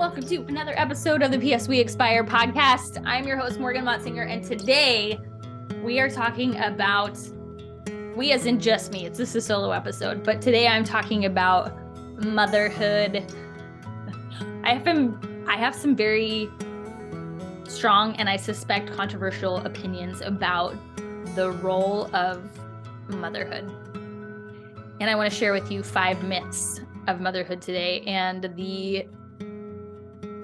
welcome to another episode of the PS We Expire podcast. I'm your host, Morgan Motzinger, and today we are talking about, we as in just me, this is a solo episode, but today I'm talking about motherhood. I have some very strong and I suspect controversial opinions about the role of motherhood. And I want to share with you 5 myths of motherhood today and the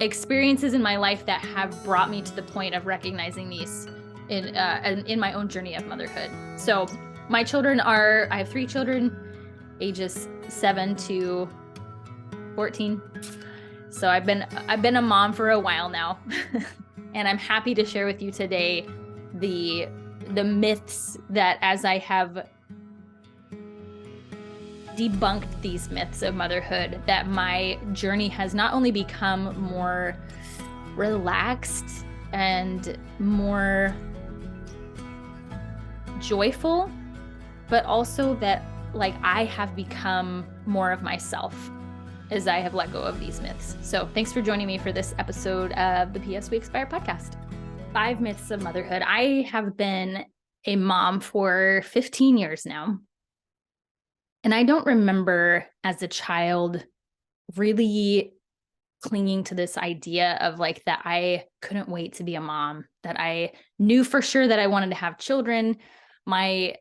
experiences in my life that have brought me to the point of recognizing these in my own journey of motherhood. So my children I have 3 children, ages 7 to 14. So I've been a mom for a while now. And I'm happy to share with you today the myths that, as I have debunked these myths of motherhood, that my journey has not only become more relaxed and more joyful, but also that I have become more of myself as I have let go of these myths. So thanks for joining me for this episode of the PS We Expire podcast. 5 myths of motherhood. I have been a mom for 15 years now. And I don't remember as a child really clinging to this idea of that I couldn't wait to be a mom, that I knew for sure that I wanted to have children. My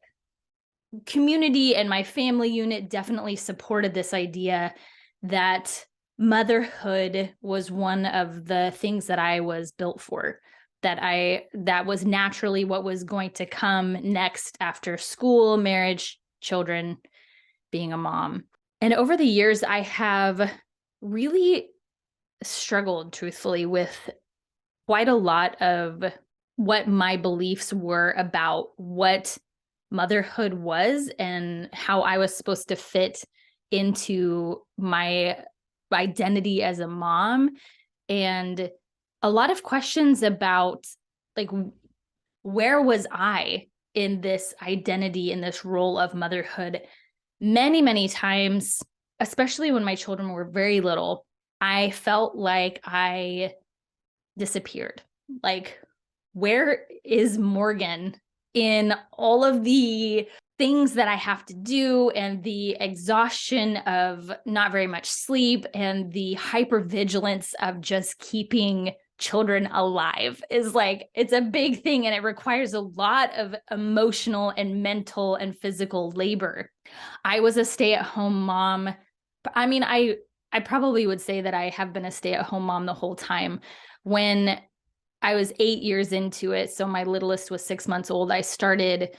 community and my family unit definitely supported this idea that motherhood was one of the things that I was built for, that was naturally what was going to come next after school, marriage, children, being a mom. And over the years, I have really struggled, truthfully, with quite a lot of what my beliefs were about what motherhood was and how I was supposed to fit into my identity as a mom. And a lot of questions about where was I in this identity, in this role of motherhood. Many, many times, especially when my children were very little, I felt like I disappeared. Where is Morgan in all of the things that I have to do and the exhaustion of not very much sleep and the hypervigilance of just keeping children alive is it's a big thing, and it requires a lot of emotional and mental and physical labor. I was a stay-at-home mom. I mean, I probably would say that I have been a stay-at-home mom the whole time. When I was 8 years into it, so my littlest was 6 months old, I started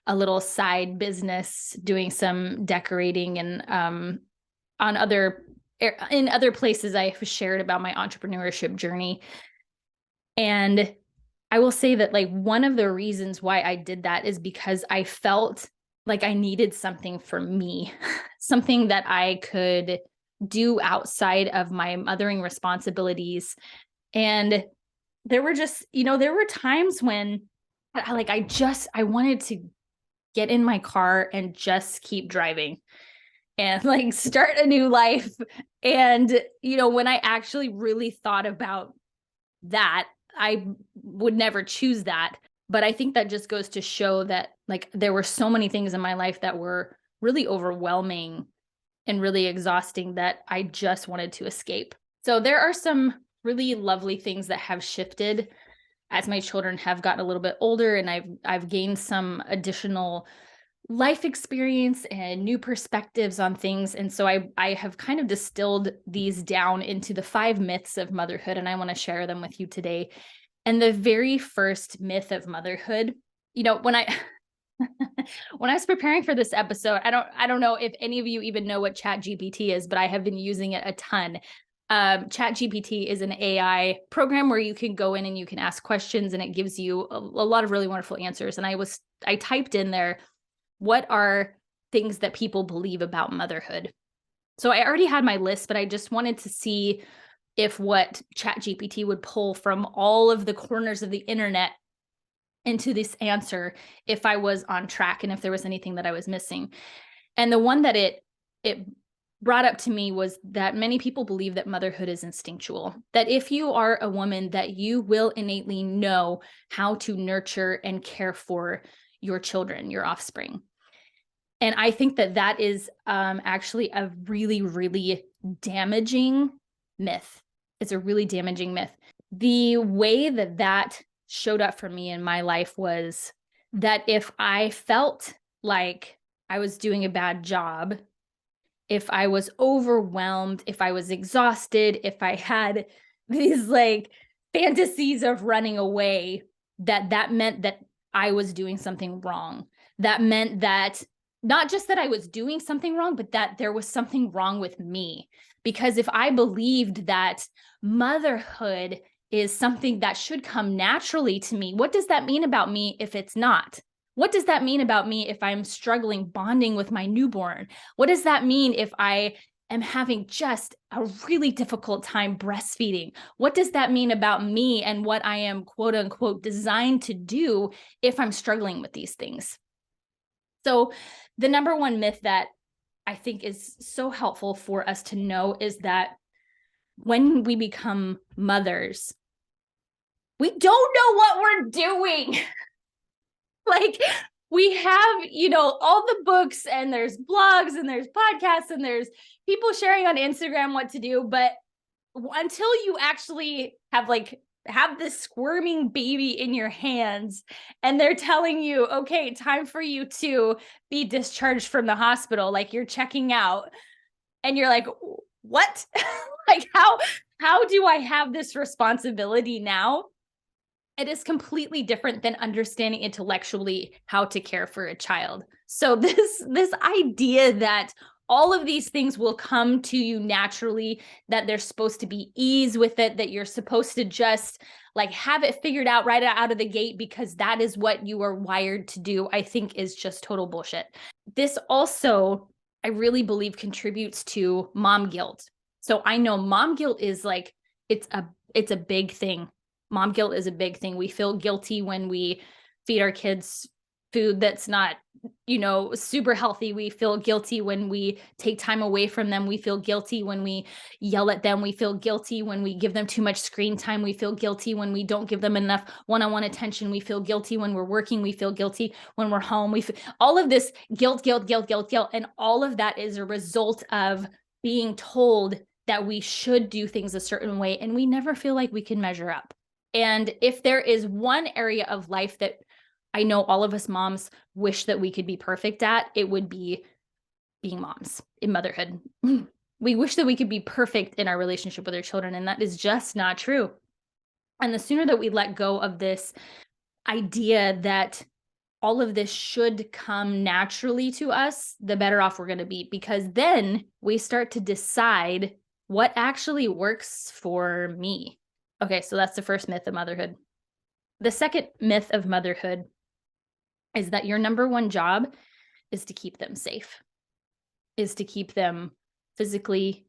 a little side business doing some decorating, and in other places I've shared about my entrepreneurship journey. And I will say that one of the reasons why I did that is because I felt like I needed something for me, something that I could do outside of my mothering responsibilities. And there were just, there were times when I wanted to get in my car and just keep driving and start a new life. And, when I actually really thought about that, I would never choose that. But I think that just goes to show that there were so many things in my life that were really overwhelming and really exhausting that I just wanted to escape. So there are some really lovely things that have shifted as my children have gotten a little bit older, and I've gained some additional life experience and new perspectives on things. And so I have kind of distilled these down into the 5 myths of motherhood, and I want to share them with you today. And the very first myth of motherhood, when I was preparing for this episode, I don't know if any of you even know what ChatGPT is, but I have been using it a ton. ChatGPT is an AI program where you can go in and you can ask questions, and it gives you a lot of really wonderful answers. And I typed in there, what are things that people believe about motherhood? So I already had my list, but I just wanted to see if what ChatGPT would pull from all of the corners of the internet into this answer, if I was on track and if there was anything that I was missing. And the one that it brought up to me was that many people believe that motherhood is instinctual, that if you are a woman, that you will innately know how to nurture and care for your children, your offspring. And I think that that is actually a really, really damaging myth. It's a really damaging myth. The way that that showed up for me in my life was that if I felt like I was doing a bad job, if I was overwhelmed, if I was exhausted, if I had these like fantasies of running away, that meant that I was doing something wrong. That meant that not just that I was doing something wrong, but that there was something wrong with me. Because if I believed that motherhood is something that should come naturally to me, what does that mean about me if it's not? What does that mean about me if I'm struggling bonding with my newborn? What does that mean if I am having just a really difficult time breastfeeding? What does that mean about me and what I am, quote unquote, designed to do if I'm struggling with these things? So, the number one myth that I think is so helpful for us to know is that when we become mothers, we don't know what we're doing. Like, we have, all the books and there's blogs and there's podcasts and there's people sharing on Instagram what to do. But until you actually have this squirming baby in your hands and they're telling you, okay, time for you to be discharged from the hospital, like you're checking out and you're like, what? Like, how do I have this responsibility now? It is completely different than understanding intellectually how to care for a child. So this idea that all of these things will come to you naturally, that there's supposed to be ease with it, that you're supposed to just like have it figured out right out of the gate because that is what you are wired to do, I think is just total bullshit. This also, I really believe, contributes to mom guilt. So I know mom guilt is like, it's a big thing. Mom guilt is a big thing. We feel guilty when we feed our kids food that's not, super healthy. We feel guilty when we take time away from them. We feel guilty when we yell at them. We feel guilty when we give them too much screen time. We feel guilty when we don't give them enough one-on-one attention. We feel guilty when we're working. We feel guilty when we're home. All of this guilt. And all of that is a result of being told that we should do things a certain way. And we never feel like we can measure up. And if there is one area of life that I know all of us moms wish that we could be perfect at, it would be being moms in motherhood. We wish that we could be perfect in our relationship with our children, and that is just not true. And the sooner that we let go of this idea that all of this should come naturally to us, the better off we're going to be, because then we start to decide what actually works for me. Okay, so that's the first myth of motherhood. The second myth of motherhood is that your number one job is to keep them safe, is to keep them physically,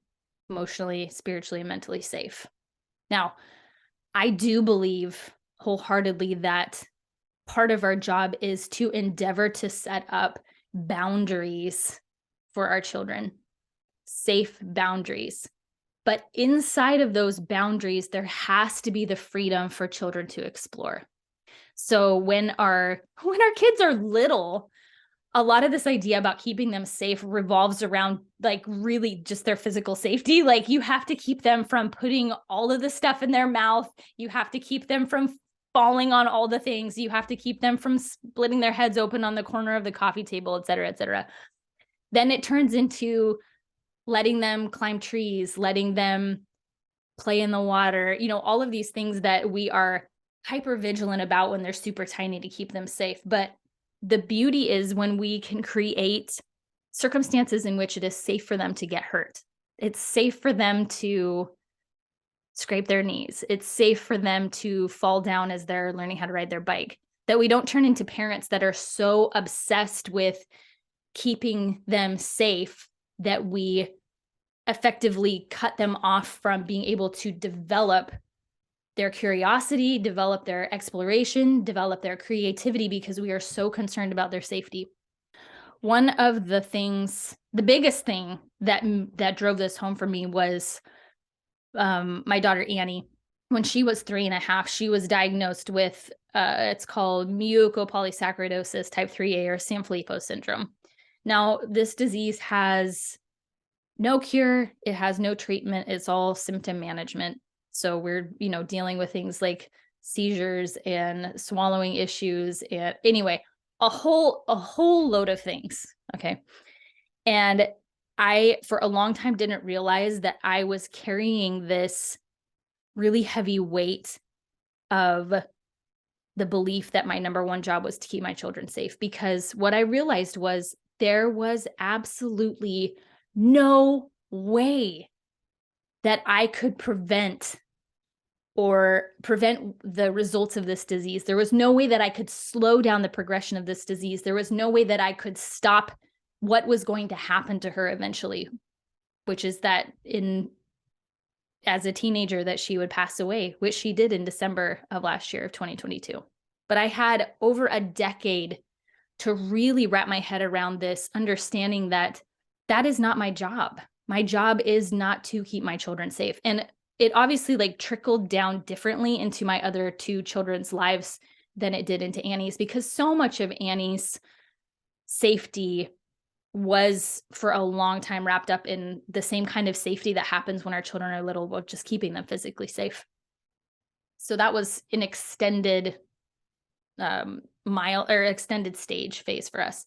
emotionally, spiritually, and mentally safe. Now, I do believe wholeheartedly that part of our job is to endeavor to set up boundaries for our children, safe boundaries. But inside of those boundaries, there has to be the freedom for children to explore. So when our kids are little, a lot of this idea about keeping them safe revolves around like really just their physical safety. Like you have to keep them from putting all of the stuff in their mouth. You have to keep them from falling on all the things. You have to keep them from splitting their heads open on the corner of the coffee table, et cetera, et cetera. Then it turns into letting them climb trees, letting them play in the water, all of these things that we are hyper vigilant about when they're super tiny to keep them safe. But the beauty is when we can create circumstances in which it is safe for them to get hurt. It's safe for them to scrape their knees. It's safe for them to fall down as they're learning how to ride their bike. That we don't turn into parents that are so obsessed with keeping them safe that we effectively cut them off from being able to develop their curiosity, develop their exploration, develop their creativity because we are so concerned about their safety. One of the things the biggest thing that drove this home for me was my daughter Annie. When she was 3.5, she was diagnosed with it's called mucopolysaccharidosis type 3A or Sanfilippo syndrome. Now, this disease has no cure, it has no treatment, it's all symptom management. So we're, dealing with things like seizures and swallowing issues, and anyway, a whole load of things. Okay. And I, for a long time, didn't realize that I was carrying this really heavy weight of the belief that my number one job was to keep my children safe. Because what I realized was there was absolutely no way that I could prevent the results of this disease. There was no way that I could slow down the progression of this disease. There was no way that I could stop what was going to happen to her eventually, which is that as a teenager that she would pass away, which she did in December of last year of 2022. But I had over a decade to really wrap my head around this, understanding that that is not my job. My job is not to keep my children safe. And it obviously trickled down differently into my other two children's lives than it did into Annie's, because so much of Annie's safety was for a long time wrapped up in the same kind of safety that happens when our children are little, but just keeping them physically safe. So that was an extended extended stage phase for us.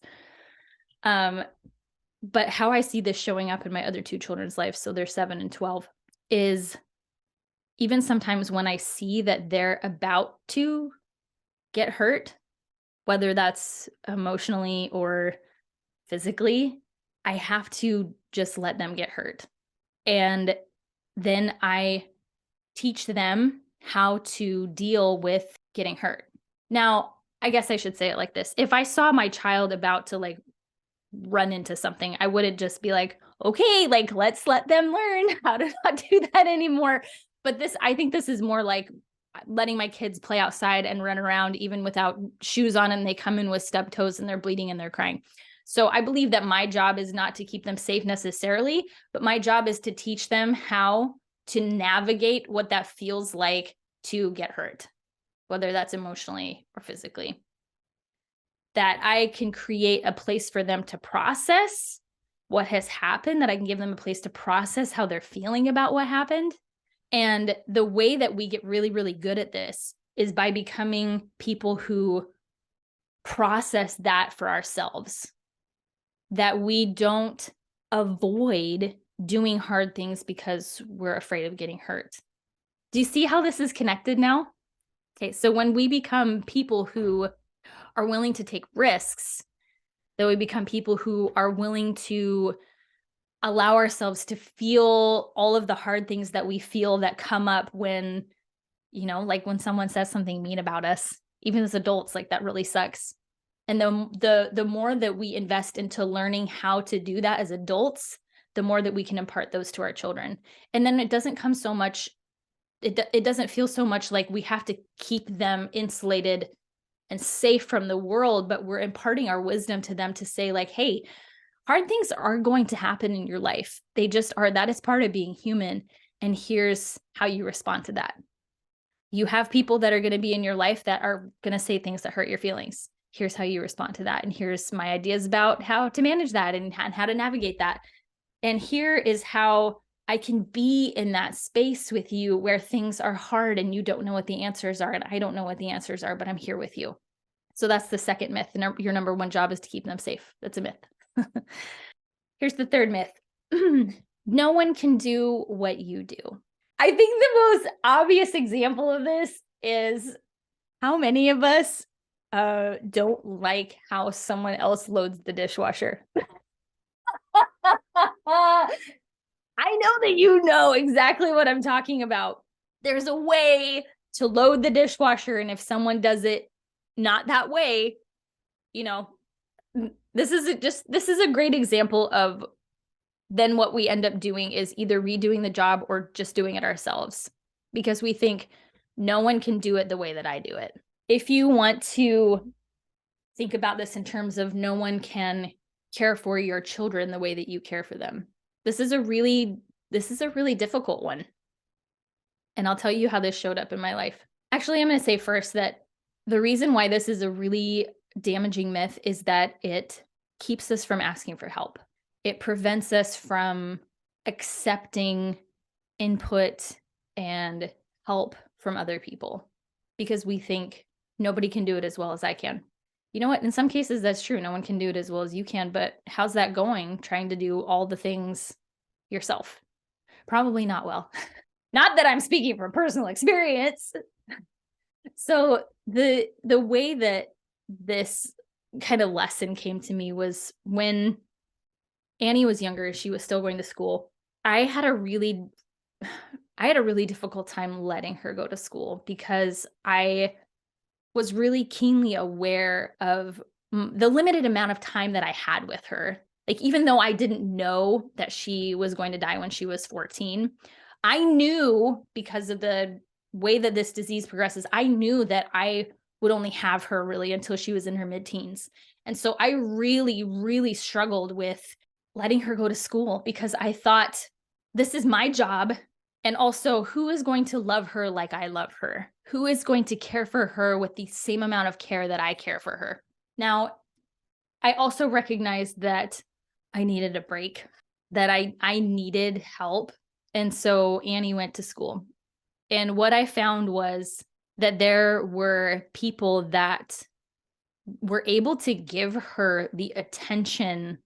But how I see this showing up in my other two children's lives, so they're 7 and 12, is even sometimes when I see that they're about to get hurt, whether that's emotionally or physically, I have to just let them get hurt. And then I teach them how to deal with getting hurt. Now, I guess I should say it like this. If I saw my child about to run into something, I wouldn't just be like, okay, let's let them learn how to not do that anymore. But I think this is more like letting my kids play outside and run around even without shoes on, and they come in with stubbed toes and they're bleeding and they're crying. So I believe that my job is not to keep them safe necessarily, but my job is to teach them how to navigate what that feels like to get hurt, whether that's emotionally or physically. That I can create a place for them to process what has happened, that I can give them a place to process how they're feeling about what happened. And the way that we get really, really good at this is by becoming people who process that for ourselves, that we don't avoid doing hard things because we're afraid of getting hurt. Do you see how this is connected now? Okay, so when we become people who are willing to take risks, that we become people who are willing to allow ourselves to feel all of the hard things that we feel that come up when, when someone says something mean about us, even as adults, that really sucks. And the more that we invest into learning how to do that as adults, the more that we can impart those to our children. And then it doesn't come so much, it doesn't feel so much like we have to keep them insulated and safe from the world, but we're imparting our wisdom to them to say hey, hard things are going to happen in your life. They just are. That is part of being human. And here's how you respond to that. You have people that are going to be in your life that are going to say things that hurt your feelings. Here's how you respond to that. And here's my ideas about how to manage that and how to navigate that. And here is how I can be in that space with you where things are hard and you don't know what the answers are. And I don't know what the answers are, but I'm here with you. So that's the second myth. Your number one job is to keep them safe. That's a myth. Here's the third myth. No one can do what you do. I think the most obvious example of this is how many of us don't like how someone else loads the dishwasher. I know that you know exactly what I'm talking about. There's a way to load the dishwasher, and if someone does it not that way, this is a great example of then what we end up doing is either redoing the job or just doing it ourselves, because we think no one can do it the way that I do it. If you want to think about this in terms of no one can care for your children the way that you care for them. This is a really difficult one. And I'll tell you how this showed up in my life. Actually, I'm going to say first that the reason why this is a really damaging myth is that it keeps us from asking for help. It prevents us from accepting input and help from other people because we think nobody can do it as well as I can. You know what? In some cases, that's true. No one can do it as well as you can. But how's that going trying to do all the things yourself? Probably not well. Not that I'm speaking from personal experience. So the way that this kind of lesson came to me was when Annie was younger, she was still going to school. I had a really difficult time letting her go to school because I was really keenly aware of the limited amount of time that I had with her. Like, even though I didn't know that she was going to die when she was 14, I knew because of the way that this disease progresses, I knew that I would only have her really until she was in her mid-teens. And so I really, really struggled with letting her go to school because I thought, this is my job. And also, who is going to love her like I love her? Who is going to care for her with the same amount of care that I care for her? Now, I also recognized that I needed a break, that I needed help. And so Annie went to school. And what I found was that there were people that were able to give her the attention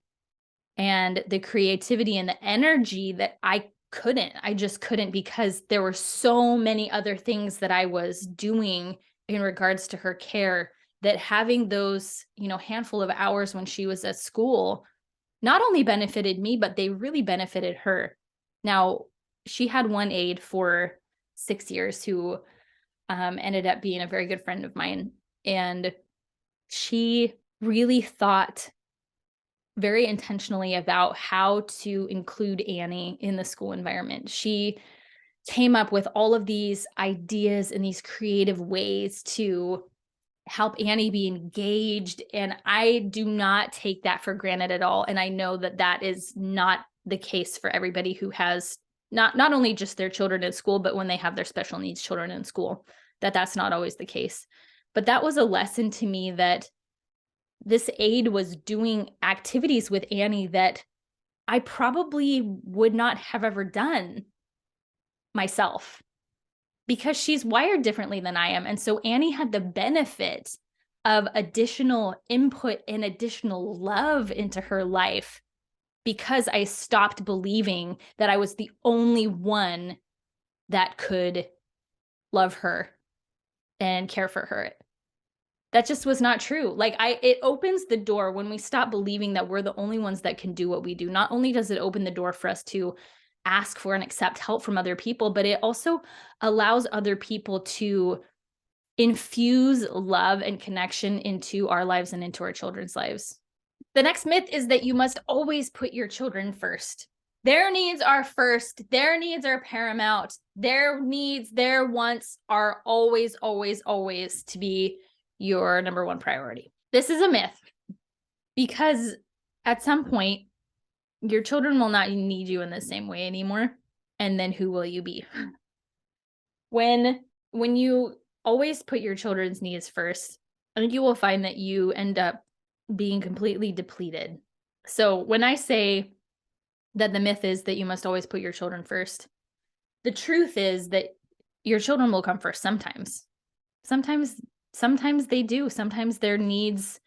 and the creativity and the energy that I just couldn't because there were so many other things that I was doing in regards to her care that having those, handful of hours when she was at school not only benefited me, but they really benefited her. Now, she had one aide for 6 years who ended up being a very good friend of mine. And she really thought very intentionally about how to include Annie in the school environment. She came up with all of these ideas and these creative ways to help Annie be engaged. And I do not take that for granted at all. And I know that that is not the case for everybody who has not only just their children in school, but when they have their special needs children in school, that's not always the case. But that was a lesson to me that this aide was doing activities with Annie that I probably would not have ever done myself because she's wired differently than I am. And so Annie had the benefit of additional input and additional love into her life because I stopped believing that I was the only one that could love her and care for her. That just was not true. It opens the door when we stop believing that we're the only ones that can do what we do. Not only does it open the door for us to ask for and accept help from other people, but it also allows other people to infuse love and connection into our lives and into our children's lives. The next myth is that you must always put your children first. Their needs are first. Their needs are paramount. Their needs, their wants are always, always, always to be your number one priority. This is a myth because at some point, your children will not need you in the same way anymore. And then who will you be? When you always put your children's needs first, I think you will find that you end up being completely depleted. So when I say that the myth is that you must always put your children first, the truth is that your children will come first sometimes. Sometimes they do. Sometimes their needs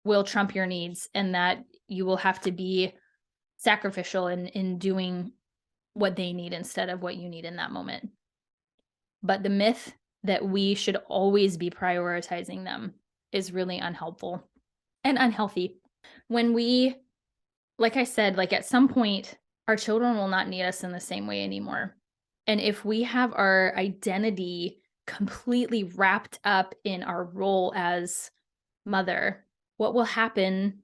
will trump your needs, and that you will have to be sacrificial in doing what they need instead of what you need in that moment. But the myth that we should always be prioritizing them is really unhelpful and unhealthy. When we, like I said, at some point, our children will not need us in the same way anymore. And if we have our identity completely wrapped up in our role as mother, what will happen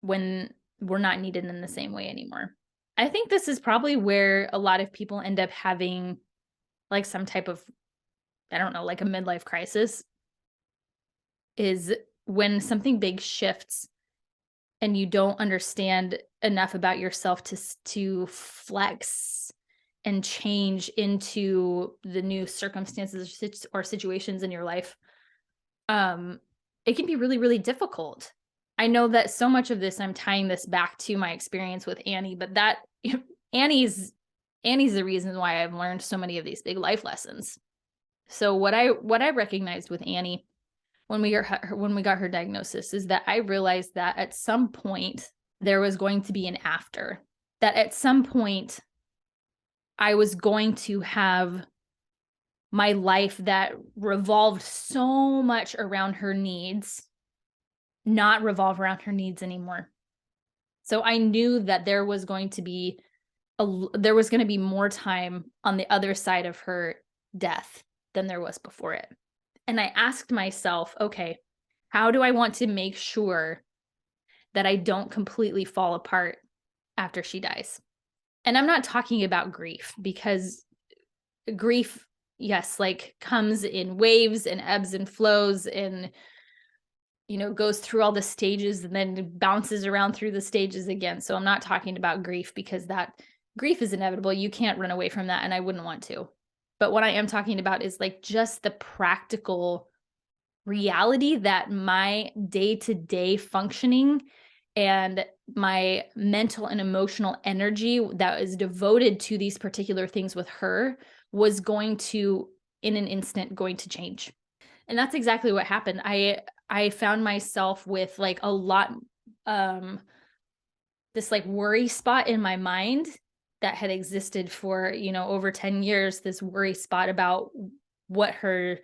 when we're not needed in the same way anymore? I think this is probably where a lot of people end up having some type of, I don't know, a midlife crisis, is when something big shifts and you don't understand enough about yourself to flex and change into the new circumstances or situations in your life, um, it can be really, really difficult. I know that so much of this, I'm tying this back to my experience with Annie, but that Annie's Annie's the reason why I've learned so many of these big life lessons. So what I recognized with Annie when we got her diagnosis is that I realized that at some point there was going to be an after. That at some point I was going to have my life that revolved so much around her needs not revolve around her needs anymore. So I knew that there was going to be more time on the other side of her death than there was before it. And I asked myself, okay, how do I want to make sure that I don't completely fall apart after she dies? And I'm not talking about grief, because grief, yes, like comes in waves and ebbs and flows and, goes through all the stages and then bounces around through the stages again. So I'm not talking about grief, because that grief is inevitable. You can't run away from that, and I wouldn't want to. But what I am talking about is like just the practical reality that my day-to-day functioning and my mental and emotional energy that is devoted to these particular things with her was going to, in an instant, going to change. And that's exactly what happened. I found myself with like a lot, this like worry spot in my mind that had existed for, over 10 years, this worry spot about what her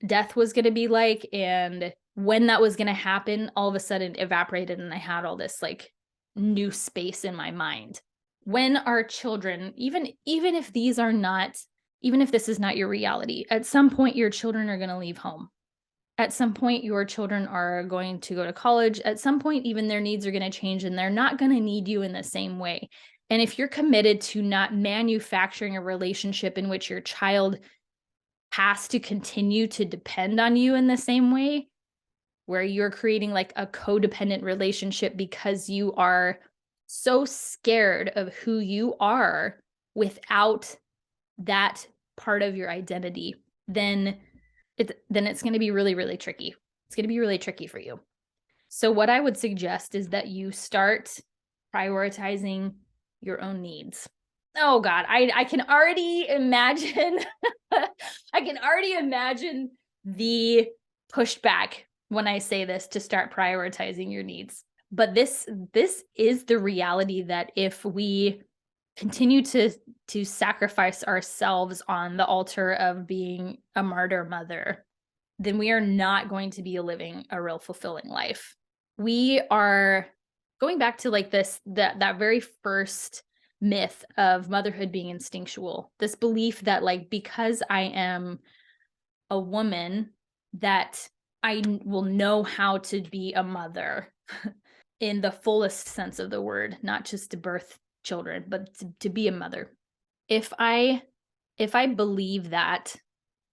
death was going to be like, and when that was going to happen, all of a sudden evaporated, and I had all this like new space in my mind. When our children, even if this is not your reality, at some point your children are going to leave home. At some point your children are going to go to college. At some point even their needs are going to change, and they're not going to need you in the same way. And if you're committed to not manufacturing a relationship in which your child has to continue to depend on you in the same way, where you're creating like a codependent relationship because you are so scared of who you are without that part of your identity, then it's going to be really, really tricky. It's going to be really tricky for you. So what I would suggest is that you start prioritizing your own needs. Oh God, I can already imagine I can already imagine the pushback when I say this, to start prioritizing your needs. But this is the reality, that if we continue to sacrifice ourselves on the altar of being a martyr mother, then we are not going to be living a real fulfilling life. We are going back to like that very first myth of motherhood being instinctual. This belief that like, because I am a woman, that I will know how to be a mother in the fullest sense of the word, not just to birth children, but to be a mother. If I believe that,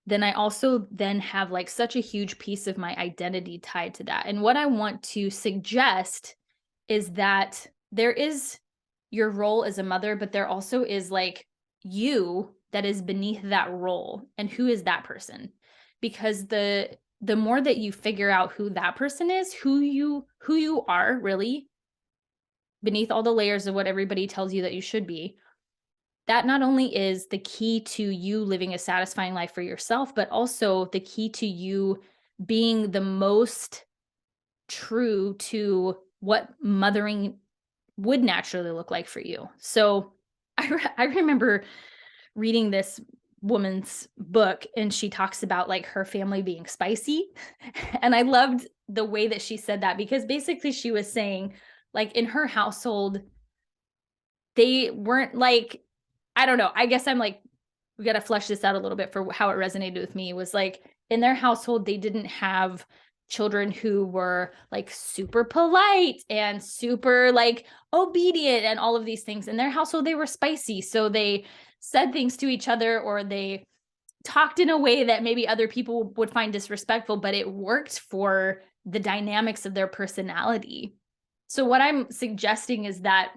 then I also then have like such a huge piece of my identity tied to that. And what I want to suggest is that there is your role as a mother, but there also is like you that is beneath that role. And who is that person? Because the more that you figure out who that person is, who you are really, beneath all the layers of what everybody tells you that you should be, that not only is the key to you living a satisfying life for yourself, but also the key to you being the most true to what mothering would naturally look like for you. So I remember reading this woman's book, and she talks about like her family being spicy. And I loved the way that she said that, because basically she was saying like in her household, they weren't like, I don't know, I guess I'm like, we got to flesh this out a little bit for how it resonated with me. Was like in their household, they didn't have children who were like super polite and super like obedient and all of these things. In their household, they were spicy. So they said things to each other, or they talked in a way that maybe other people would find disrespectful, but it worked for the dynamics of their personality. So what I'm suggesting is that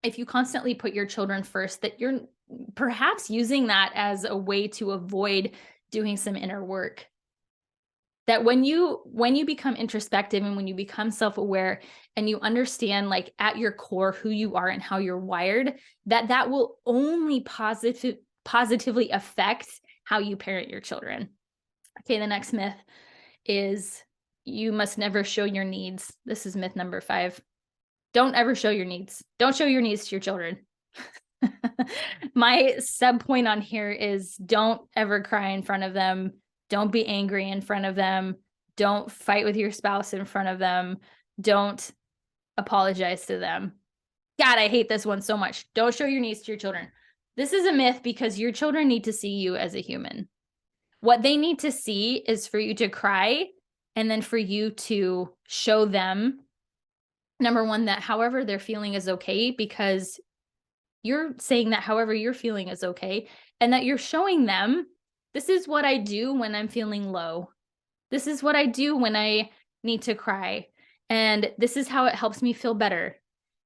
if you constantly put your children first, that you're perhaps using that as a way to avoid doing some inner work. That when you become introspective and when you become self-aware and you understand like at your core who you are and how you're wired, that will only positively affect how you parent your children. Okay, the next myth is you must never show your needs. This is myth number 5. Don't ever show your needs. Don't show your needs to your children. My sub point on here is don't ever cry in front of them. Don't be angry in front of them. Don't fight with your spouse in front of them. Don't apologize to them. God, I hate this one so much. Don't show your needs to your children. This is a myth because your children need to see you as a human. What they need to see is for you to cry and then for you to show them, number one, that however they're feeling is okay, because you're saying that however you're feeling is okay, and that you're showing them, this is what I do when I'm feeling low. This is what I do when I need to cry. And this is how it helps me feel better.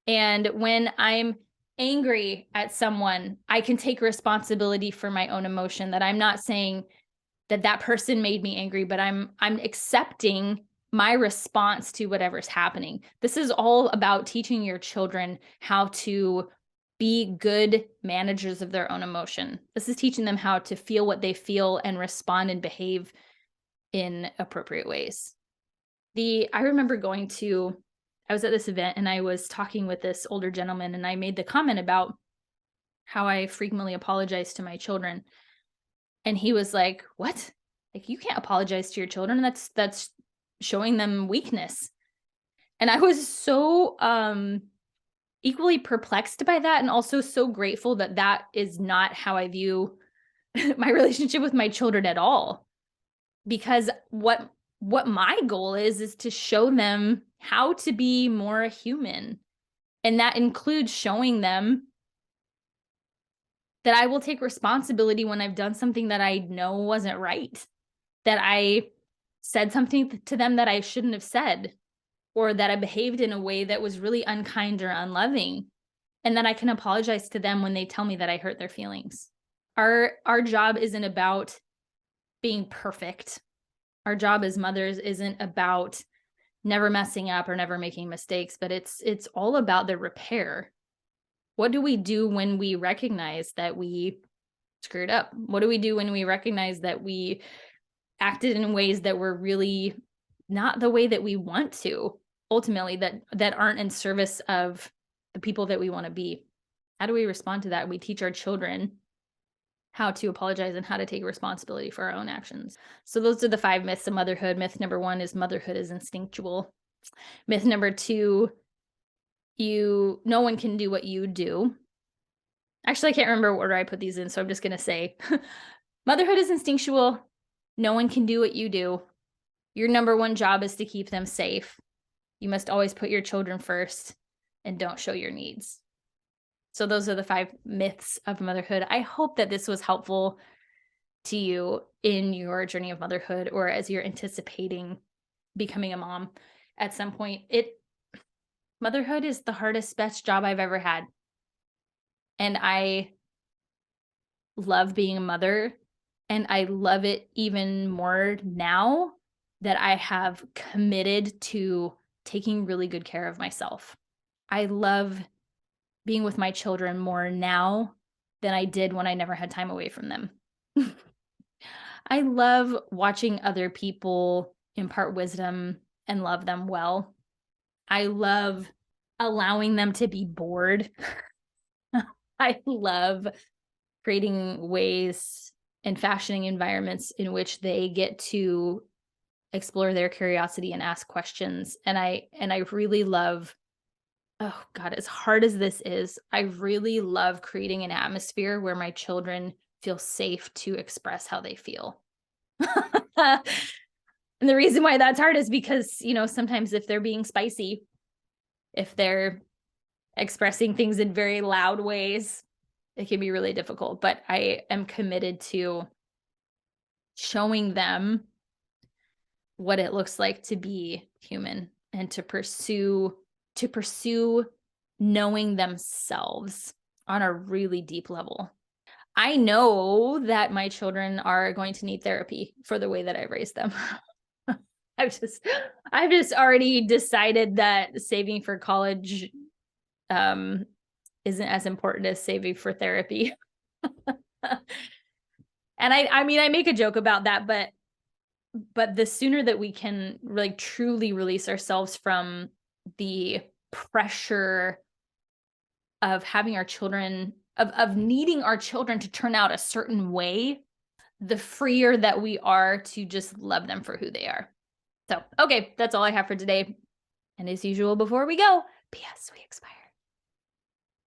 And when I'm angry at someone, I can take responsibility for my own emotion, that I'm not saying that that person made me angry, but I'm accepting my response to whatever's happening. This is all about teaching your children how to be good managers of their own emotion. This is teaching them how to feel what they feel and respond and behave in appropriate ways. I remember I was at this event and I was talking with this older gentleman and I made the comment about how I frequently apologize to my children. And he was like, "What? Like you can't apologize to your children. That's showing them weakness." And I was so equally perplexed by that and also so grateful that that is not how I view my relationship with my children at all. Because what my goal is to show them how to be more human. And that includes showing them that I will take responsibility when I've done something that I know wasn't right, that I said something to them that I shouldn't have said, or that I behaved in a way that was really unkind or unloving, and that I can apologize to them when they tell me that I hurt their feelings. Our job isn't about being perfect. Our job as mothers isn't about never messing up or never making mistakes, but it's all about the repair. What do we do when we recognize that we screwed up? What do we do when we recognize that we acted in ways that were really not the way that we want to, ultimately, that aren't in service of the people that we want to be? How do we respond to that? We teach our children how to apologize and how to take responsibility for our own actions. So those are the 5 myths of motherhood. Myth number 1 is motherhood is instinctual. Myth number 2, no one can do what you do. Actually, I can't remember what order I put these in, so I'm just going to say motherhood is instinctual. No one can do what you do. Your number 1 job is to keep them safe. You must always put your children first and don't show your needs. So those are the 5 myths of motherhood. I hope that this was helpful to you in your journey of motherhood, or as you're anticipating becoming a mom at some point. Motherhood is the hardest, best job I've ever had. And I love being a mother, and I love it even more now that I have committed to taking really good care of myself. I love being with my children more now than I did when I never had time away from them. I love watching other people impart wisdom and love them well. I love allowing them to be bored. I love creating ways and fashioning environments in which they get to explore their curiosity and ask questions. And I really love, oh God, as hard as this is, I really love creating an atmosphere where my children feel safe to express how they feel. And the reason why that's hard is because, sometimes if they're being spicy, if they're expressing things in very loud ways, it can be really difficult. But I am committed to showing them what it looks like to be human and to pursue to pursue knowing themselves on a really deep level. I know that my children are going to need therapy for the way that I raised them. I've just I've just already decided that saving for college isn't as important as saving for therapy. And I mean I make a joke about that, but the sooner that we can like truly release ourselves from the pressure of having our children of needing our children to turn out a certain way, the freer that we are to just love them for who they are. So, okay, that's all I have for today. And as usual, before we go, P.S. We expire.